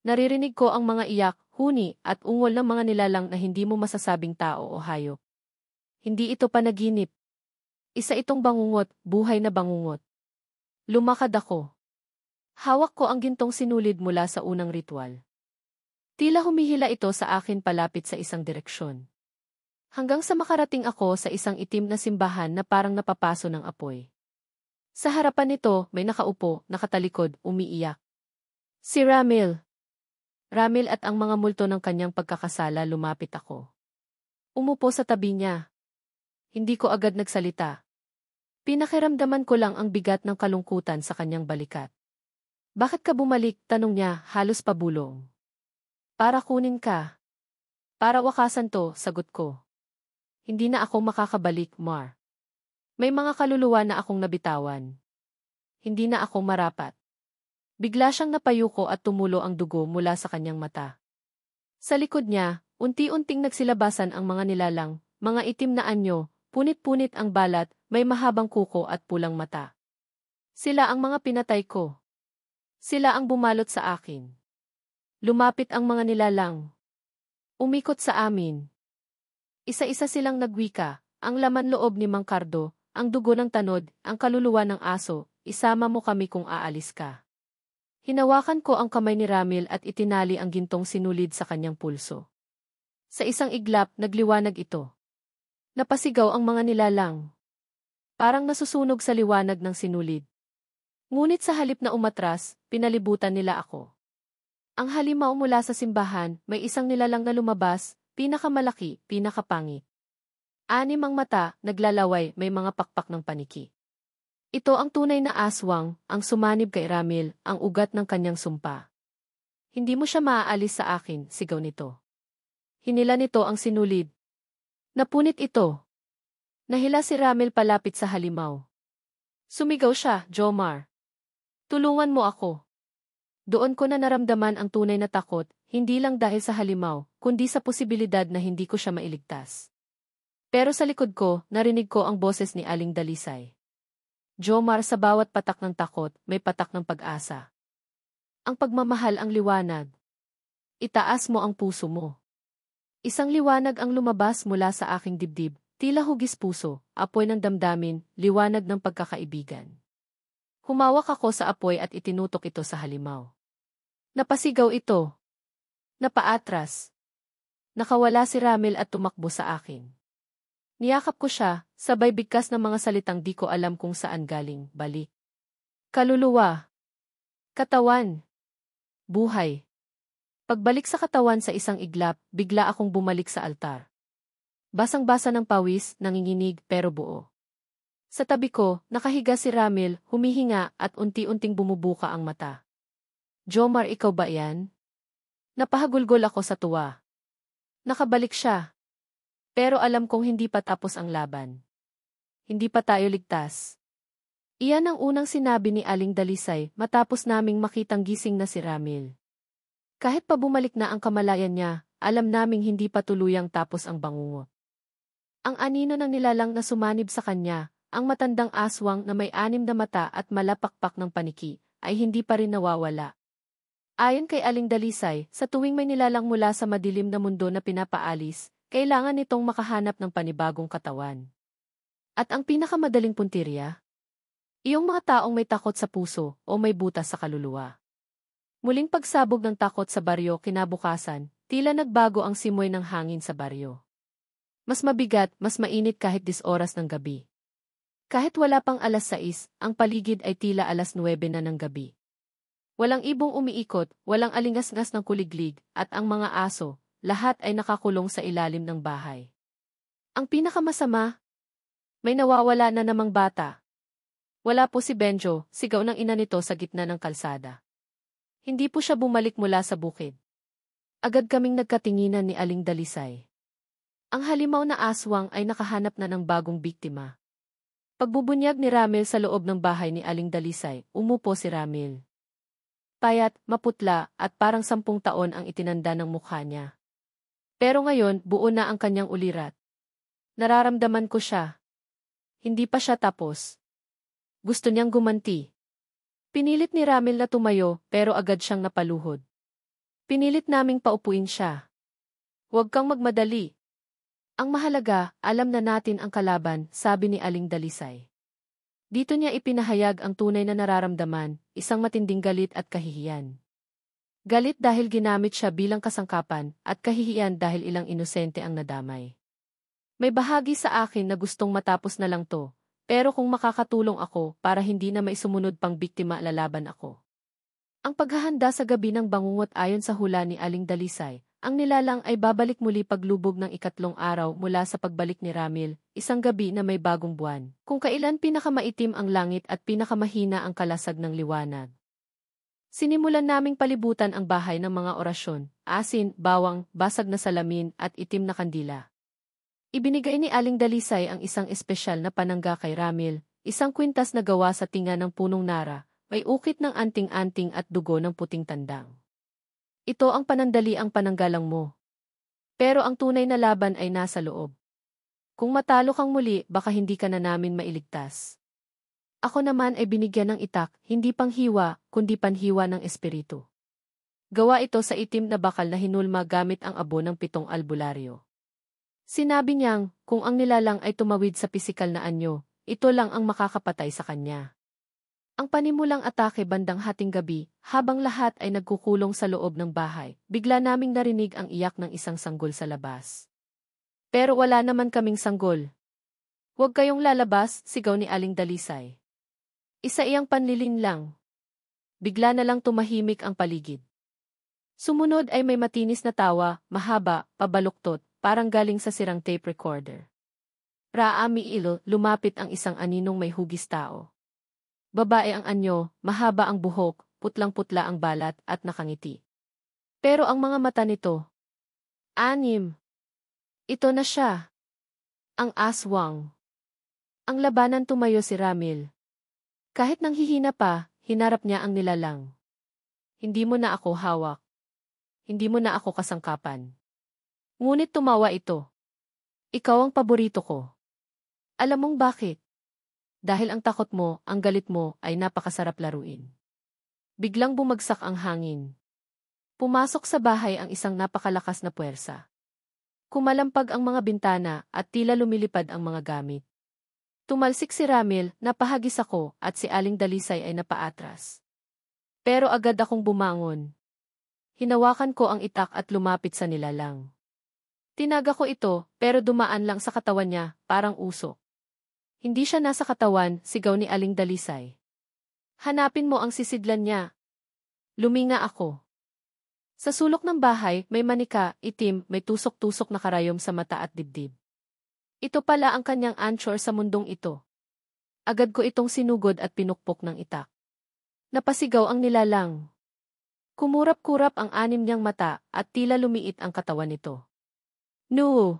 Naririnig ko ang mga iyak, huni, at ungol ng mga nilalang na hindi mo masasabing tao o hayop. Hindi ito panaginip. Isa itong bangungot, buhay na bangungot. Lumakad ako. Hawak ko ang gintong sinulid mula sa unang ritual. Tila humihila ito sa akin palapit sa isang direksyon. Hanggang sa makarating ako sa isang itim na simbahan na parang napapaso ng apoy. Sa harapan nito, may nakaupo, nakatalikod, umiiyak. Si Ramil. Ramil at ang mga multo ng kanyang pagkakasala lumapit ako. Umupo sa tabi niya. Hindi ko agad nagsalita. Pinakiramdaman ko lang ang bigat ng kalungkutan sa kanyang balikat. Bakit ka bumalik? Tanong niya, halos pabulong. Para kunin ka. Para wakasan to, sagot ko. Hindi na ako makakabalik, Mar. May mga kaluluwa na akong nabitawan. Hindi na ako marapat. Bigla siyang napayuko at tumulo ang dugo mula sa kanyang mata. Sa likod niya, unti-unting nagsilabasan ang mga nilalang, mga itim na anyo, punit-punit ang balat, may mahabang kuko at pulang mata. Sila ang mga pinatay ko. Sila ang bumalot sa akin. Lumapit ang mga nilalang. Umikot sa amin. Isa-isa silang nagwika, ang laman loob ni Mang Cardo, ang dugo ng tanod, ang kaluluwa ng aso, isama mo kami kung aalis ka. Hinawakan ko ang kamay ni Ramil at itinali ang gintong sinulid sa kanyang pulso. Sa isang iglap, nagliwanag ito. Napasigaw ang mga nilalang. Parang nasusunog sa liwanag ng sinulid. Ngunit sa halip na umatras, pinalibutan nila ako. Ang halimaw mula sa simbahan, may isang nilalang na lumabas, pinakamalaki, pinakapangit. Anim ang mata, naglalaway, may mga pakpak ng paniki. Ito ang tunay na aswang, ang sumanib kay Ramil, ang ugat ng kanyang sumpa. Hindi mo siya maaalis sa akin, sigaw nito. Hinila nito ang sinulid. Napunit ito. Nahila si Ramil palapit sa halimaw. Sumigaw siya, Jomar. Tulungan mo ako. Doon ko na naramdaman ang tunay na takot, hindi lang dahil sa halimaw, kundi sa posibilidad na hindi ko siya mailigtas. Pero sa likod ko, narinig ko ang boses ni Aling Dalisay. Jomar, sa bawat patak ng takot, may patak ng pag-asa. Ang pagmamahal ang liwanag. Itaas mo ang puso mo. Isang liwanag ang lumabas mula sa aking dibdib, tila hugis puso, apoy ng damdamin, liwanag ng pagkakaibigan. Humawak ako sa apoy at itinutok ito sa halimaw. Napasigaw ito. Napaatras. Nakawala si Ramil at tumakbo sa akin. Niyakap ko siya, sabay bigkas ng mga salitang di ko alam kung saan galing, balik. Kaluluwa. Katawan. Buhay. Pagbalik sa katawan sa isang iglap, bigla akong bumalik sa altar. Basang-basa ng pawis, nanginginig pero buo. Sa tabi ko, nakahiga si Ramil, humihinga at unti-unting bumubuka ang mata. Jomar, ikaw ba yan? Napahagulgol ako sa tuwa. Nakabalik siya. Pero alam kong hindi pa tapos ang laban. Hindi pa tayo ligtas. Iyan ang unang sinabi ni Aling Dalisay matapos naming makitang gising na si Ramil. Kahit pa bumalik na ang kamalayan niya, alam naming hindi pa tuluyang tapos ang bangungot. Ang anino ng nilalang na sumanib sa kanya, ang matandang aswang na may 6 na mata at malapakpak ng paniki, ay hindi pa rin nawawala. Ayon kay Aling Dalisay, sa tuwing may nilalang mula sa madilim na mundo na pinapaalis, kailangan nitong makahanap ng panibagong katawan. At ang pinakamadaling puntirya? Iyong mga taong may takot sa puso o may butas sa kaluluwa. Muling pagsabog ng takot sa baryo kinabukasan, tila nagbago ang simoy ng hangin sa baryo. Mas mabigat, mas mainit kahit 10 oras ng gabi. Kahit wala pang alas 6, ang paligid ay tila alas 9 na ng gabi. Walang ibong umiikot, walang alingas-ngas ng kuliglig, at ang mga aso, lahat ay nakakulong sa ilalim ng bahay. Ang pinakamasama, may nawawala na namang bata. Wala po si Benjo, sigaw ng ina nito sa gitna ng kalsada. Hindi po siya bumalik mula sa bukid. Agad kaming nagkatinginan ni Aling Dalisay. Ang halimaw na aswang ay nakahanap na ng bagong biktima. Pagbubunyag ni Ramil sa loob ng bahay ni Aling Dalisay, umupo si Ramil. Payat, maputla, at parang 10 taon ang itinanda ng mukha niya. Pero ngayon, buo na ang kanyang ulirat. Nararamdaman ko siya. Hindi pa siya tapos. Gusto niyang gumanti. Pinilit ni Ramil na tumayo, pero agad siyang napaluhod. Pinilit naming paupuin siya. Huwag kang magmadali. Ang mahalaga, alam na natin ang kalaban, sabi ni Aling Dalisay. Dito niya ipinahayag ang tunay na nararamdaman, isang matinding galit at kahihiyan. Galit dahil ginamit siya bilang kasangkapan, at kahihiyan dahil ilang inosente ang nadamay. May bahagi sa akin na gustong matapos na lang to, pero kung makakatulong ako para hindi na maisumunod pang biktima lalaban ako. Ang paghahanda sa gabi ng bangungot ayon sa hula ni Aling Dalisay, ang nilalang ay babalik muli paglubog ng 3 araw mula sa pagbalik ni Ramil, isang gabi na may bagong buwan, kung kailan pinakamaitim ang langit at pinakamahina ang kalasag ng liwanag. Sinimulan naming palibutan ang bahay ng mga orasyon, asin, bawang, basag na salamin at itim na kandila. Ibinigay ni Aling Dalisay ang isang espesyal na panangga kay Ramil, isang kwintas na gawa sa tinga ng punong nara, may ukit ng anting-anting at dugo ng puting tandang. Ito ang panandaliang pananggalang mo. Pero ang tunay na laban ay nasa loob. Kung matalo kang muli, baka hindi ka na namin mailigtas. Ako naman ay binigyan ng itak, hindi panghiwa, kundi panhiwa ng espiritu. Gawa ito sa itim na bakal na hinulma gamit ang abo ng 7 albularyo. Sinabi niyang, kung ang nilalang ay tumawid sa pisikal na anyo, ito lang ang makakapatay sa kanya. Ang panimulang atake bandang hating gabi, habang lahat ay nagkukulong sa loob ng bahay, bigla naming narinig ang iyak ng isang sanggol sa labas. Pero wala naman kaming sanggol. "Huwag kayong lalabas," sigaw ni Aling Dalisay. Isa iyang panlilin lang. Bigla na lang tumahimik ang paligid. Sumunod ay may matinis na tawa, mahaba, pabaluktot, parang galing sa sirang tape recorder. Raamiil, lumapit ang isang aninong may hugis tao. Babae ang anyo, mahaba ang buhok, putlang-putla ang balat at nakangiti. Pero ang mga mata nito, anim. Ito na siya. Ang aswang. Ang labanan tumayo si Ramil. Kahit nanghihina pa, hinarap niya ang nilalang. "Hindi mo na ako hawak. Hindi mo na ako kasangkapan." Ngunit tumawa ito. "Ikaw ang paborito ko. Alam mong bakit? Dahil ang takot mo, ang galit mo, ay napakasarap laruin." Biglang bumagsak ang hangin. Pumasok sa bahay ang isang napakalakas na puwersa. Kumalampag ang mga bintana at tila lumilipad ang mga gamit. Tumalsik si Ramil, napahagis ako, at si Aling Dalisay ay napaatras. Pero agad akong bumangon. Hinawakan ko ang itak at lumapit sa nilalang. Tinaga ko ito, pero dumaan lang sa katawan niya, parang usok. "Hindi siya nasa katawan," sigaw ni Aling Dalisay. "Hanapin mo ang sisidlan niya." Luminga ako. Sa sulok ng bahay, may manika, itim, may tusok-tusok na karayom sa mata at dibdib. Ito pala ang kanyang anchor sa mundong ito. Agad ko itong sinugod at pinukpok ng itak. Napasigaw ang nilalang. Kumurap-kurap ang anim niyang mata at tila lumiit ang katawan nito. "No!"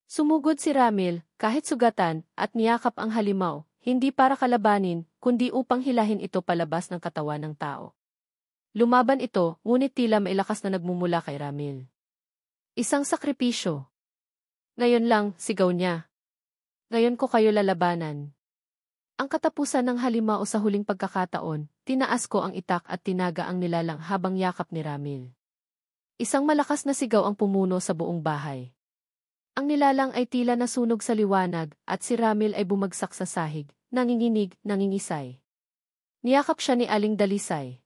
Sumugod si Ramil, kahit sugatan, at niyakap ang halimaw, hindi para kalabanin, kundi upang hilahin ito palabas ng katawan ng tao. Lumaban ito, ngunit tila may lakas na nagmumula kay Ramil. "Isang sakripisyo." "Ngayon lang," sigaw niya. "Ngayon ko kayo lalabanan." Ang katapusan ng halimaw sa huling pagkakataon, tinaas ko ang itak at tinaga ang nilalang habang yakap ni Ramil. Isang malakas na sigaw ang pumuno sa buong bahay. Ang nilalang ay tila nasunog sa liwanag at si Ramil ay bumagsak sa sahig, nanginginig, nangingisay. Niyakap siya ni Aling Dalisay.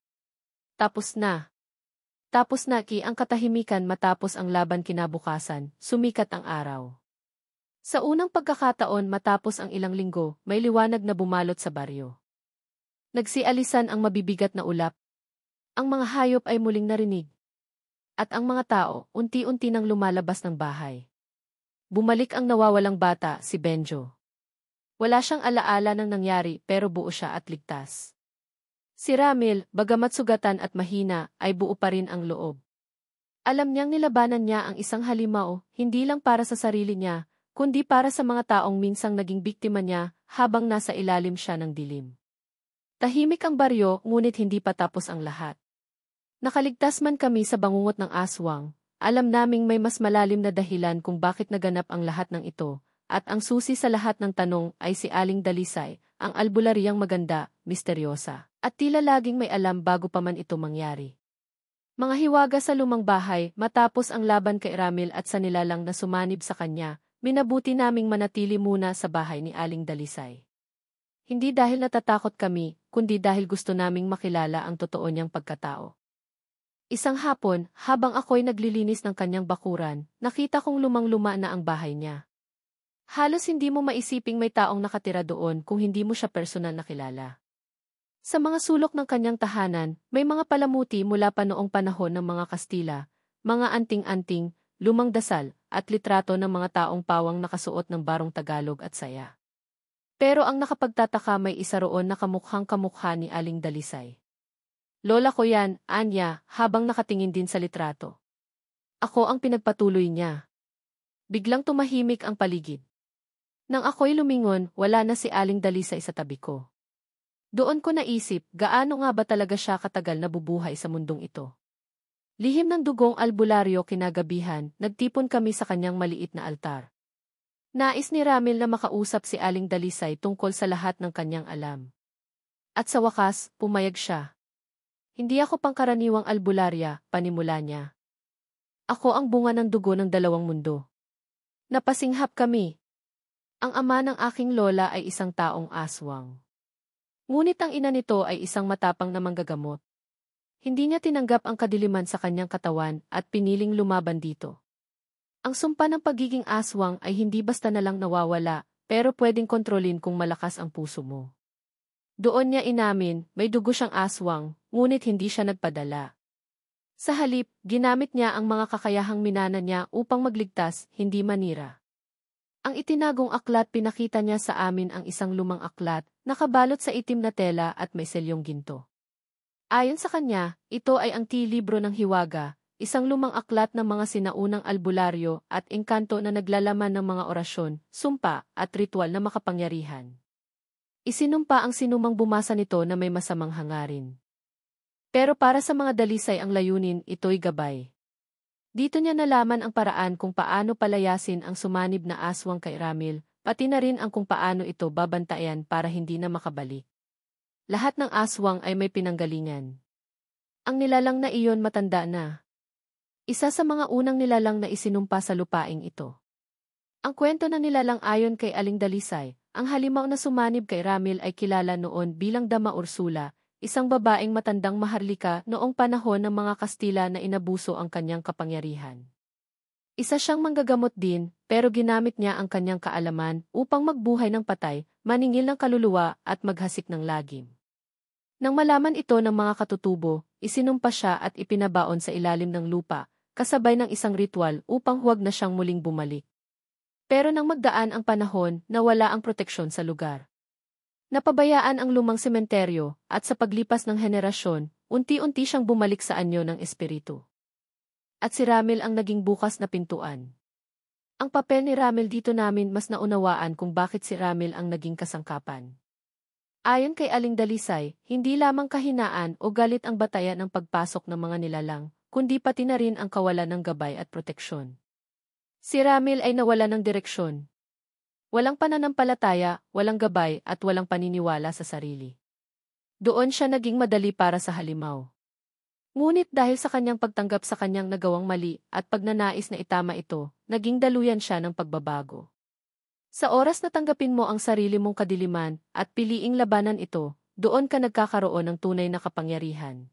Tapos na. Tapos na ang katahimikan matapos ang laban kinabukasan, sumikat ang araw. Sa unang pagkakataon matapos ang ilang linggo, may liwanag na bumalot sa baryo. Nagsialisan ang mabibigat na ulap. Ang mga hayop ay muling narinig. At ang mga tao, unti-unti nang lumalabas ng bahay. Bumalik ang nawawalang bata, si Benjo. Wala siyang alaala ng nangyari pero buo siya at ligtas. Si Ramil, bagamat sugatan at mahina, ay buo pa rin ang loob. Alam niyang nilabanan niya ang isang halimaw, hindi lang para sa sarili niya, kundi para sa mga taong minsang naging biktima niya habang nasa ilalim siya ng dilim. Tahimik ang baryo, ngunit hindi pa tapos ang lahat. Nakaligtas man kami sa bangungot ng aswang, alam naming may mas malalim na dahilan kung bakit naganap ang lahat ng ito, at ang susi sa lahat ng tanong ay si Aling Dalisay, ang albularyang maganda, misteryosa, at tila laging may alam bago pa man ito mangyari. Mga hiwaga sa lumang bahay, matapos ang laban kay Ramil at sa nilalang na sumanib sa kanya, minabuti naming manatili muna sa bahay ni Aling Dalisay. Hindi dahil natatakot kami, kundi dahil gusto naming makilala ang totoo niyang pagkatao. Isang hapon, habang ako'y naglilinis ng kanyang bakuran, nakita kong lumang-luma na ang bahay niya. Halos hindi mo maisiping may taong nakatira doon kung hindi mo siya personal nakilala. Sa mga sulok ng kanyang tahanan, may mga palamuti mula pa noong panahon ng mga Kastila, mga anting-anting, lumang dasal, at litrato ng mga taong pawang nakasuot ng barong Tagalog at saya. Pero ang nakapagtataka may isa roon na kamukhang-kamukha ni Aling Dalisay. "Lola ko yan," anya, habang nakatingin din sa litrato. Ako ang pinagpatuloy niya. Biglang tumahimik ang paligid. Nang ako'y lumingon, wala na si Aling Dalisay sa tabi ko. Doon ko naisip, gaano nga ba talaga siya katagal na bubuhay sa mundong ito. Lihim ng dugong albularyo kinagabihan, nagtipon kami sa kanyang maliit na altar. Nais ni Ramil na makausap si Aling Dalisay tungkol sa lahat ng kanyang alam. At sa wakas, pumayag siya. "Hindi ako pangkaraniwang albularya," panimula niya. "Ako ang bunga ng dugo ng dalawang mundo." Napasinghap kami. Ang ama ng aking lola ay isang taong aswang. Ngunit ang ina nito ay isang matapang na manggagamot. Hindi niya tinanggap ang kadiliman sa kanyang katawan at piniling lumaban dito. Ang sumpa ng pagiging aswang ay hindi basta na lang nawawala, pero pwedeng kontrolin kung malakas ang puso mo. Doon niya inamin, may dugo siyang aswang, ngunit hindi siya nagpadala. Sa halip, ginamit niya ang mga kakayahang minana niya upang magligtas, hindi manira. Ang itinagong aklat pinakita niya sa amin ang isang lumang aklat, nakabalot sa itim na tela at may selyong ginto. Ayon sa kanya, ito ay ang libro ng Hiwaga, isang lumang aklat ng mga sinaunang albularyo at engkanto na naglalaman ng mga orasyon, sumpa, at ritual na makapangyarihan. Isinumpa ang sinumang bumasa nito na may masamang hangarin. Pero para sa mga dalisay ang layunin, ito'y gabay. Dito niya nalaman ang paraan kung paano palayasin ang sumanib na aswang kay Ramil, pati na rin ang kung paano ito babantayan para hindi na makabalik. Lahat ng aswang ay may pinanggalingan. Ang nilalang na iyon matanda na. Isa sa mga unang nilalang na isinumpa sa lupaing ito. Ang kwento ng nilalang ayon kay Aling Dalisay, ang halimaw na sumanib kay Ramil ay kilala noon bilang Dama Ursula, isang babaeng matandang maharlika noong panahon ng mga Kastila na inabuso ang kanyang kapangyarihan. Isa siyang manggagamot din, pero ginamit niya ang kanyang kaalaman upang magbuhay ng patay, maningil ng kaluluwa at maghasik ng lagim. Nang malaman ito ng mga katutubo, isinumpa siya at ipinabaon sa ilalim ng lupa, kasabay ng isang ritual upang huwag na siyang muling bumalik. Pero nang magdaan ang panahon, nawala ang proteksyon sa lugar. Napabayaan ang lumang sementeryo, at sa paglipas ng henerasyon, unti-unti siyang bumalik sa anyo ng espiritu. At si Ramil ang naging bukas na pintuan. Ang papel ni Ramil dito namin mas naunawaan kung bakit si Ramil ang naging kasangkapan. Ayon kay Aling Dalisay, hindi lamang kahinaan o galit ang batayan ng pagpasok ng mga nilalang, kundi pati na rin ang kawalan ng gabay at proteksyon. Si Ramil ay nawala ng direksyon. Walang pananampalataya, walang gabay at walang paniniwala sa sarili. Doon siya naging madali para sa halimaw. Ngunit dahil sa kanyang pagtanggap sa kanyang nagawang mali at pagnanais na itama ito, naging daluyan siya ng pagbabago. Sa oras na tanggapin mo ang sarili mong kadiliman at piliing labanan ito, doon ka nagkakaroon ng tunay na kapangyarihan.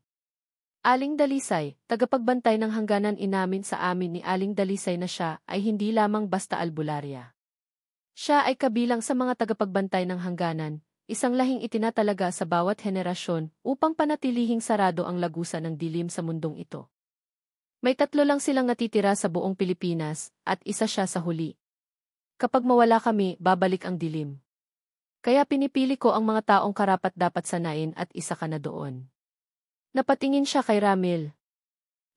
Aling Dalisay, tagapagbantay ng hangganan inamin sa amin ni Aling Dalisay na siya ay hindi lamang basta albularya. Siya ay kabilang sa mga tagapagbantay ng hangganan, isang lahing itinatalaga sa bawat henerasyon upang panatilihing sarado ang lagusan ng dilim sa mundong ito. May 3 lang silang natitira sa buong Pilipinas, at isa siya sa huli. Kapag mawala kami, babalik ang dilim. Kaya pinipili ko ang mga taong karapat-dapat sanayin at isa ka na doon. Napatingin siya kay Ramil.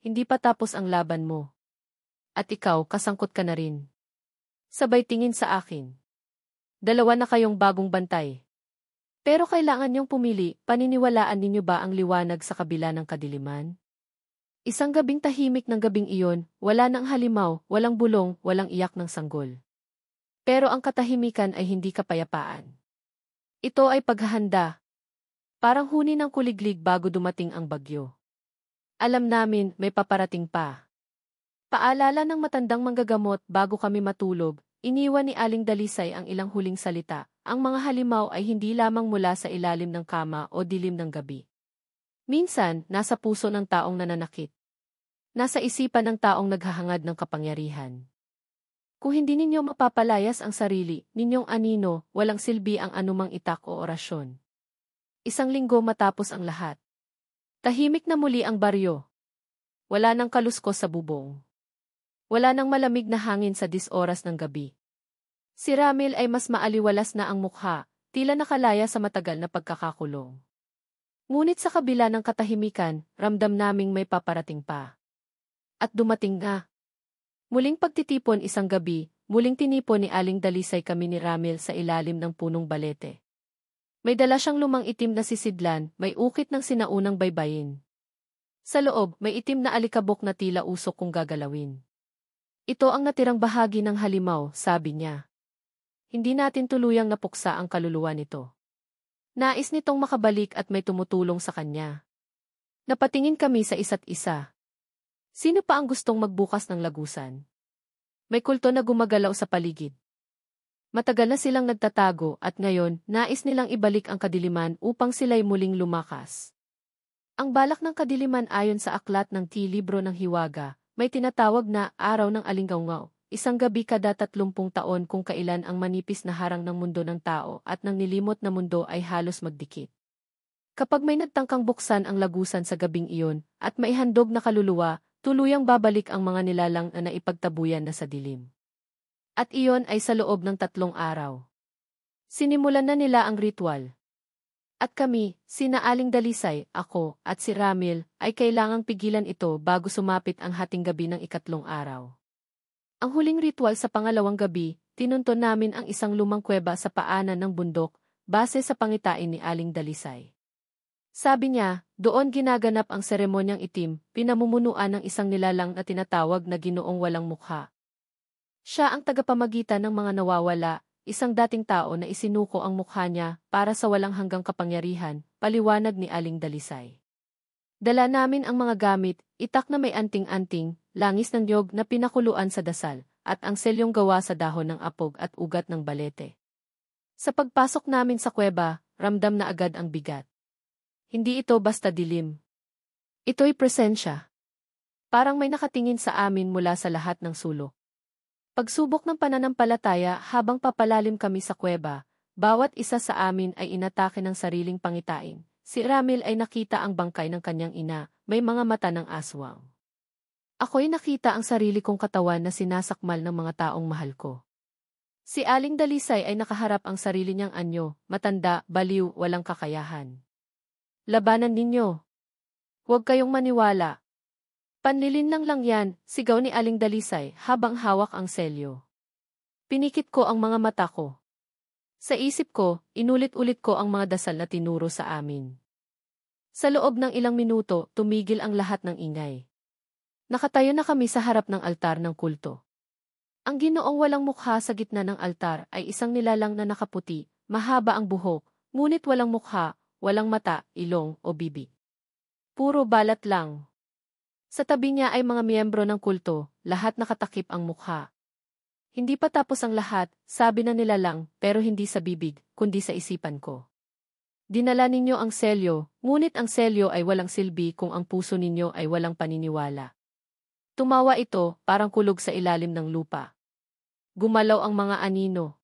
Hindi pa tapos ang laban mo. At ikaw, kasangkot ka na rin. Sabay tingin sa akin. 2 na kayong bagong bantay. Pero kailangan niyong pumili, paniniwalaan ninyo ba ang liwanag sa kabila ng kadiliman? Isang gabing tahimik ng gabing iyon, wala nang halimaw, walang bulong, walang iyak ng sanggol. Pero ang katahimikan ay hindi kapayapaan. Ito ay paghahanda. Parang huni ng kuliglig bago dumating ang bagyo. Alam namin, may paparating pa. Paalala ng matandang manggagamot bago kami matulog, iniwan ni Aling Dalisay ang ilang huling salita. Ang mga halimaw ay hindi lamang mula sa ilalim ng kama o dilim ng gabi. Minsan, nasa puso ng taong nananakit. Nasa isipan ng taong naghahangad ng kapangyarihan. Kung hindi ninyo mapapalayas ang sarili, ninyong anino, walang silbi ang anumang itak o orasyon. 1 linggo matapos ang lahat. Tahimik na muli ang baryo. Wala nang kaluskos sa bubong. Wala nang malamig na hangin sa 10 oras ng gabi. Si Ramil ay mas maaliwalas na ang mukha, tila nakalaya sa matagal na pagkakakulong. Ngunit sa kabila ng katahimikan, ramdam naming may paparating pa. At dumating na. Muling pagtitipon isang gabi, muling tinipon ni Aling Dalisay kami ni Ramil sa ilalim ng punong balete. May dala siyang lumang itim na sisidlan, may ukit ng sinaunang baybayin. Sa loob, may itim na alikabok na tila usok kung gagalawin. Ito ang natirang bahagi ng halimaw, sabi niya. Hindi natin tuluyang napuksa ang kaluluwa nito. Nais nitong makabalik at may tumutulong sa kanya. Napatingin kami sa isa't isa. Sino pa ang gustong magbukas ng lagusan? May kulto na gumagalaw sa paligid. Matagal na silang nagtatago at ngayon, nais nilang ibalik ang kadiliman upang sila'y muling lumakas. Ang balak ng kadiliman ayon sa aklat ng Libro ng Hiwaga, may tinatawag na araw ng alinggaungaw, isang gabi kada 30 taon kung kailan ang manipis na harang ng mundo ng tao at ng nilimot na mundo ay halos magdikit. Kapag may nagtangkang buksan ang lagusan sa gabing iyon at maihandog na kaluluwa, tuluyang babalik ang mga nilalang na naipagtabuyan na sa dilim. At iyon ay sa loob ng 3 araw. Sinimulan na nila ang ritual. At kami, sina Aling Dalisay, ako, at si Ramil, ay kailangang pigilan ito bago sumapit ang hating gabi ng 3 araw. Ang huling ritual sa pangalawang gabi, tinunton namin ang isang lumang kuweba sa paanan ng bundok, base sa pangitain ni Aling Dalisay. Sabi niya, doon ginaganap ang seremonyang itim, pinamumunuan ng isang nilalang na tinatawag na Ginoong Walang Mukha. Siya ang tagapamagitan ng mga nawawala, isang dating tao na isinuko ang mukha niya para sa walang hanggang kapangyarihan, paliwanag ni Aling Dalisay. Dala namin ang mga gamit, itak na may anting-anting, langis ng niyog na pinakuluan sa dasal, at ang selyong gawa sa dahon ng apog at ugat ng balete. Sa pagpasok namin sa kuweba, ramdam na agad ang bigat. Hindi ito basta dilim. Ito'y presensya. Parang may nakatingin sa amin mula sa lahat ng sulok. Pagsubok ng pananampalataya habang papalalim kami sa kuweba, bawat isa sa amin ay inatake ng sariling pangitain. Si Ramil ay nakita ang bangkay ng kanyang ina, may mga mata ng aswang. Ako'y nakita ang sarili kong katawan na sinasakmal ng mga taong mahal ko. Si Aling Dalisay ay nakaharap ang sarili niyang anyo, matanda, baliw, walang kakayahan. Labanan ninyo. Huwag kayong maniwala. Panlilinlang lang yan, sigaw ni Aling Dalisay habang hawak ang selyo. Pinikit ko ang mga mata ko. Sa isip ko, inulit-ulit ko ang mga dasal na tinuro sa amin. Sa loob ng ilang minuto, tumigil ang lahat ng ingay. Nakatayo na kami sa harap ng altar ng kulto. Ang Ginoong Walang Mukha sa gitna ng altar ay isang nilalang na nakaputi, mahaba ang buhok, ngunit walang mukha, walang mata, ilong o bibig. Puro balat lang. Sa tabi niya ay mga miyembro ng kulto, lahat nakatakip ang mukha. Hindi pa tapos ang lahat, sabi na nilalang, pero hindi sa bibig, kundi sa isipan ko. Dinala ninyo ang selyo, ngunit ang selyo ay walang silbi kung ang puso ninyo ay walang paniniwala. Tumawa ito, parang kulog sa ilalim ng lupa. Gumalaw ang mga anino.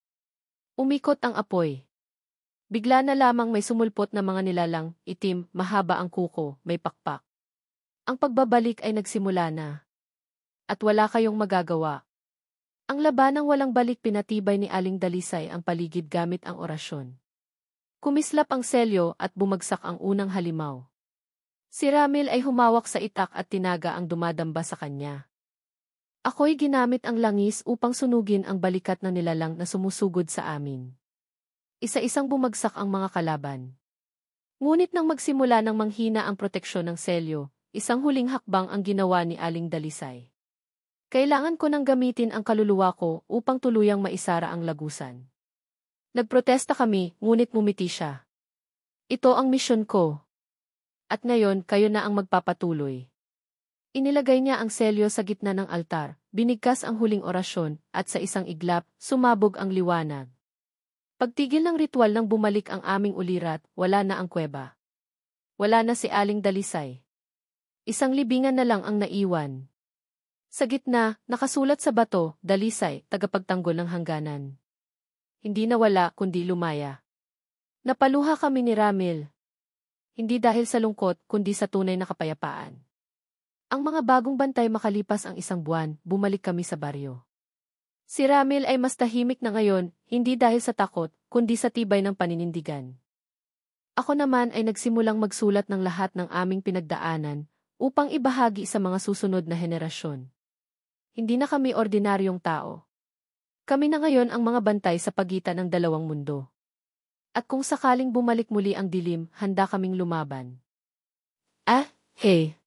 Umikot ang apoy. Bigla na lamang may sumulpot na mga nilalang, itim, mahaba ang kuko, may pakpak. Ang pagbabalik ay nagsimula na. At wala kayong magagawa. Ang labanang walang balik pinatibay ni Aling Dalisay ang paligid gamit ang orasyon. Kumislap ang selyo at bumagsak ang unang halimaw. Si Ramil ay humawak sa itak at tinaga ang dumadamba sa kanya. Ako'y ginamit ang langis upang sunugin ang balikat ng nilalang na sumusugod sa amin. Isa-isang bumagsak ang mga kalaban. Ngunit nang magsimula ng manghina ang proteksyon ng selyo, isang huling hakbang ang ginawa ni Aling Dalisay. Kailangan ko nang gamitin ang kaluluwa ko upang tuluyang maisara ang lagusan. Nagprotesta kami, ngunit ngumiti siya. Ito ang misyon ko. At ngayon, kayo na ang magpapatuloy. Inilagay niya ang selyo sa gitna ng altar, binigkas ang huling orasyon, at sa isang iglap, sumabog ang liwanag. Pagtigil ng ritual nang bumalik ang aming ulirat, wala na ang kuweba. Wala na si Aling Dalisay. Isang libingan na lang ang naiwan. Sa gitna, nakasulat sa bato, Dalisay, tagapagtanggol ng hangganan. Hindi nawala kundi lumaya. Napaluha kami ni Ramil. Hindi dahil sa lungkot kundi sa tunay na kapayapaan. Ang mga bagong bantay makalipas ang 1 buwan, bumalik kami sa baryo. Si Ramil ay mas tahimik na ngayon, hindi dahil sa takot, kundi sa tibay ng paninindigan. Ako naman ay nagsimulang magsulat ng lahat ng aming pinagdaanan, upang ibahagi sa mga susunod na henerasyon. Hindi na kami ordinaryong tao. Kami na ngayon ang mga bantay sa pagitan ng 2 mundo. At kung sakaling bumalik muli ang dilim, handa kaming lumaban. Hey!